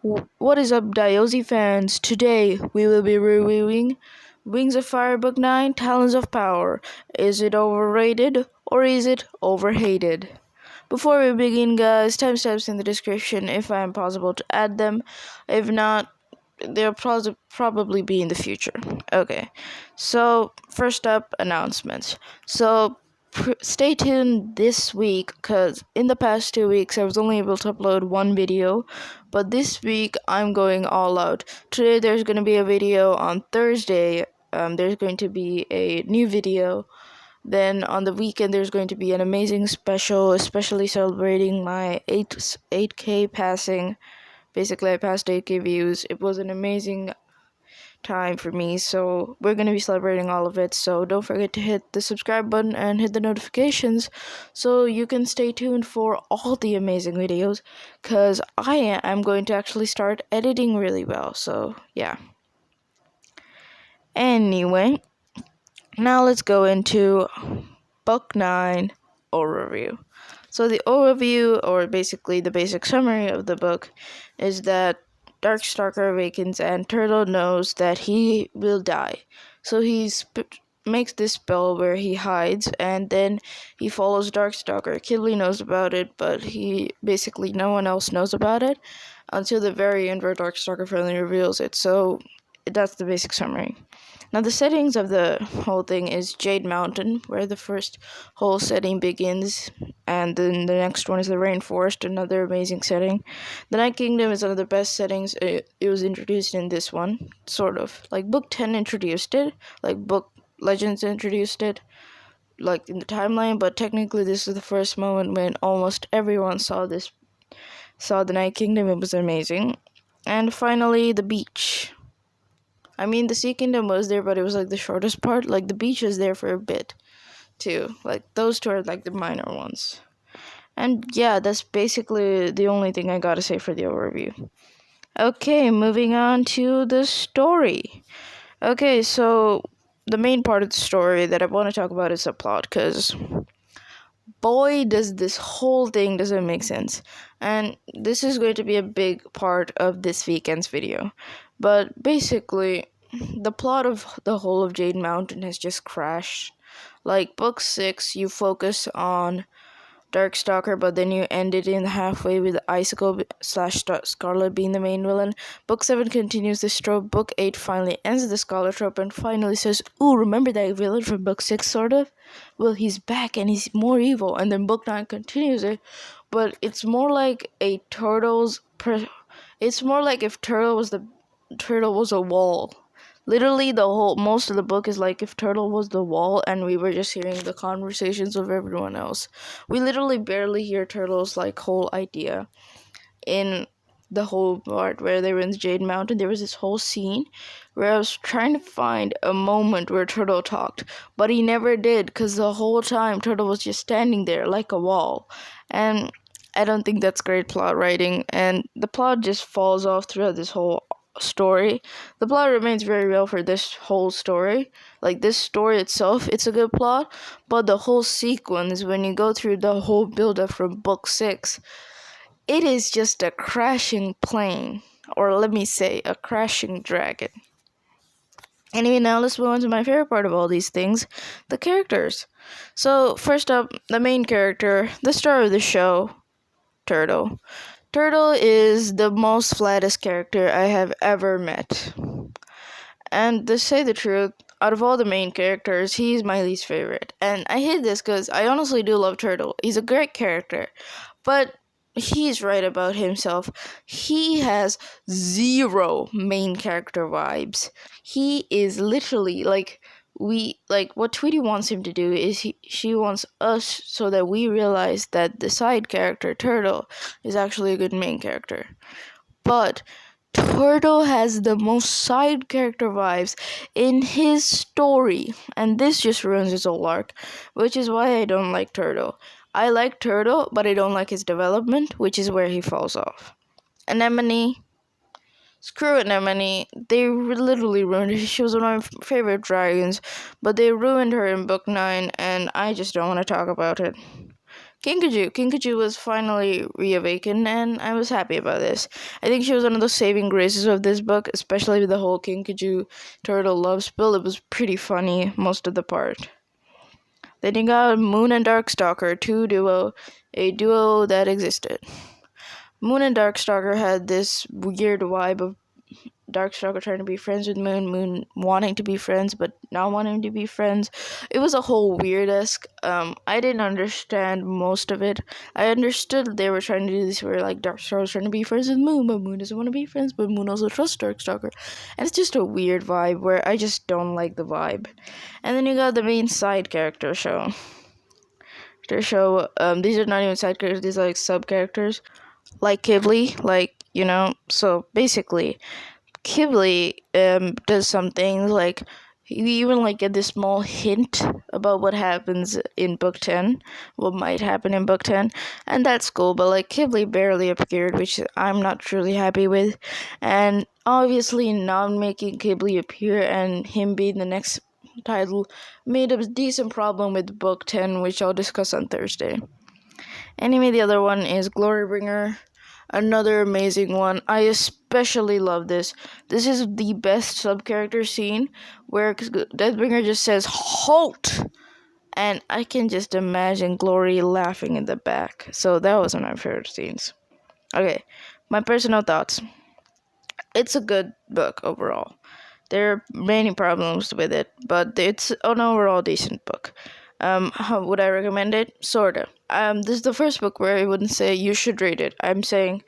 What is up, Diosy fans? Today we will be reviewing Wings of Fire Book 9 Talons of Power. Is it overrated or is it overhated? Before we begin, guys, timestamps in the description if I am possible to add them. If not, they'll probably be in the future. Okay, so first up, announcements. So stay tuned this week because in the past 2 weeks I was only able to upload one video, but this week I'm going all out. Today there's going to be a video. On Thursday there's going to be a new video. Then on the weekend there's going to be an amazing special, especially celebrating my 8K passing. Basically, I passed 8K views. It was an amazing time for me, so we're going to be celebrating all of it. So don't forget to hit the subscribe button and hit the notifications so you can stay tuned for all the amazing videos, because I am going to actually start editing really well. So yeah. Anyway, now let's go into Book 9 overview. So the overview, or basically the basic summary of the book, is that Darkstalker awakens and Turtle knows that he will die. So he makes this spell where he hides, and then he follows Darkstalker. Kidley knows about it, but no one else knows about it until the very end where Darkstalker finally reveals it. So that's the basic summary. Now, the settings of the whole thing is Jade Mountain, where the first whole setting begins, and then the next one is the Rainforest, another amazing setting. The Night Kingdom is one of the best settings. It was introduced in this one, sort of. Like, Book 10 introduced it, like, Book Legends introduced it, like, in the timeline, but technically this is the first moment when almost everyone saw the Night Kingdom. It was amazing. And finally, the beach. I mean, the Sea Kingdom was there, but it was, like, the shortest part. Like, the beach was there for a bit, too. Like, those two are, like, the minor ones. And, yeah, that's basically the only thing I gotta say for the overview. Okay, moving on to the story. Okay, so the main part of the story that I want to talk about is the plot, because boy, does this whole thing doesn't make sense. And this is going to be a big part of this weekend's video. But basically, the plot of the whole of Jade Mountain has just crashed. Like, Book 6, you focus on Darkstalker, but then you end it in halfway with Icicle / Scarlet being the main villain. Book 7 continues this trope. Book 8 finally ends the Scarlet trope and finally says, ooh, remember that villain from Book 6, sort of? Well, he's back and he's more evil. And then Book 9 continues it, but it's more like it's more like if Turtle was a wall. Literally, most of the book is like if Turtle was the wall and we were just hearing the conversations of everyone else. We literally barely hear Turtle's, like, whole idea. In the whole part where they were in the Jade Mountain, there was this whole scene where I was trying to find a moment where Turtle talked, but he never did, because the whole time Turtle was just standing there like a wall. And I don't think that's great plot writing, and the plot just falls off throughout this whole story. The plot remains very well for this whole story. Like, this story itself, it's a good plot, but the whole sequence, when you go through the whole build-up from Book 6, it is just a crashing plane, or let me say, a crashing dragon. Anyway, now let's move on to my favorite part of all these things, the characters. So, first up, the main character, the star of the show, Turtle. Turtle is the most flattest character I have ever met. And to say the truth, out of all the main characters, he's my least favorite. And I hate this because I honestly do love Turtle. He's a great character. But he's right about himself. He has zero main character vibes. He is literally what Tweety wants him to do is she wants us so that we realize that the side character Turtle is actually a good main character. But Turtle has the most side character vibes in his story, and this just ruins his whole arc, which is why I don't like Turtle. I like Turtle, but I don't like his development, which is where he falls off. Anemone. Screw Anemone. They literally ruined her. She was one of my favorite dragons, but they ruined her in Book 9, and I just don't want to talk about it. Kinkajou was finally reawakened, and I was happy about this. I think she was one of the saving graces of this book, especially with the whole Kinkajou turtle love spill. It was pretty funny most of the part. Then you got Moon and Darkstalker, a duo that existed. Moon and Darkstalker had this weird vibe of Darkstalker trying to be friends with Moon, Moon wanting to be friends but not wanting to be friends. It was a whole weird-esque. I didn't understand most of it. I understood they were trying to do this where like Darkstalker was trying to be friends with Moon, but Moon doesn't want to be friends, but Moon also trusts Darkstalker. And it's just a weird vibe where I just don't like the vibe. And then you got the main side character show. These are not even side characters, these are like sub characters. Like Ghibli, so basically Ghibli does some things like you even like get this small hint about what happens in book 10, what might happen in book 10, and that's cool, but like Ghibli barely appeared, which I'm not truly happy with, and obviously not making Ghibli appear and him being the next title made a decent problem with book 10, which I'll discuss on Thursday. Anyway, the other one is Glorybringer. Another amazing one. I especially love this. This is the best sub-character scene where Deathbringer just says, "Halt!" And I can just imagine Glory laughing in the back. So that was one of my favorite scenes. Okay, my personal thoughts. It's a good book overall. There are many problems with it, but it's an overall decent book. How would I recommend it? Sorta. This is the first book where I wouldn't say you should read it. I'm saying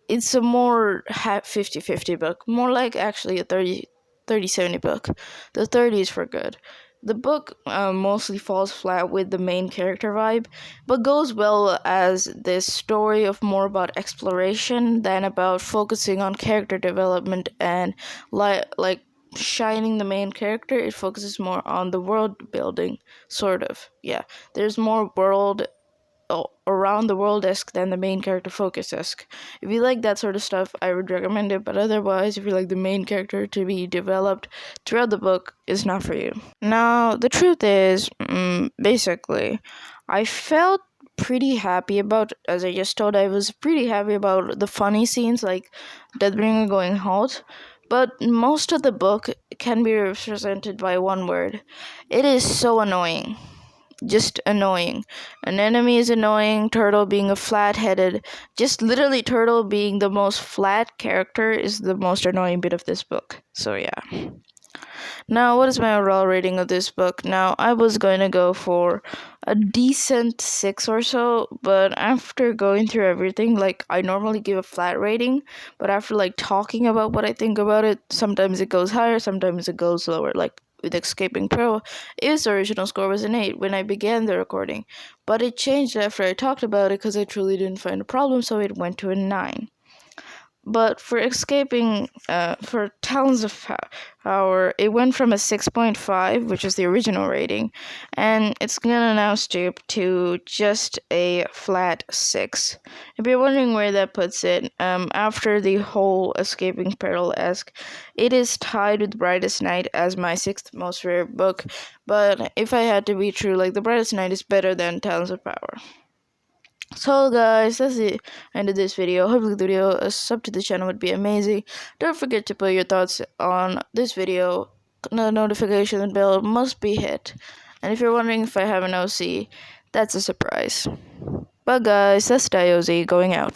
it's a more 50-50 book. More like actually a 30-70 book. The 30 is for good. The book mostly falls flat with the main character vibe, but goes well as this story of more about exploration than about focusing on character development and like shining the main character. It focuses more on the world building, sort of. Yeah, there's more world around the world-esque than the main character focus-esque. If you like that sort of stuff, I would recommend it, but otherwise, if you like the main character to be developed throughout the book, it's not for you. Now, the truth is, basically, I felt pretty happy about, as I just told, I was pretty happy about the funny scenes, like Deathbringer going halt, but most of the book can be represented by one word. It is so annoying. Just annoying. An enemy is annoying, Turtle being a flat-headed, just literally Turtle being the most flat character is the most annoying bit of this book. So yeah. Now, what is my overall rating of this book? Now, I was going to go for a decent 6 or so, but after going through everything, like, I normally give a flat rating, but after, like, talking about what I think about it, sometimes it goes higher, sometimes it goes lower, like, with Escaping Pro, its original score was an 8 when I began the recording, but it changed after I talked about it because I truly didn't find a problem, so it went to a 9. But for for Talons of Power, it went from a 6.5, which is the original rating, and it's gonna now stoop to just a flat 6. If you're wondering where that puts it, after the whole Escaping Peril-esque, it is tied with Brightest Night as my 6th most favorite book, but if I had to be true, like, the Brightest Night is better than Talons of Power. So guys, that's the end of this video. Hopefully the video, a sub to the channel would be amazing. Don't forget to put your thoughts on this video. The notification bell must be hit. And if you're wondering if I have an OC, that's a surprise. But guys, that's Diozy going out.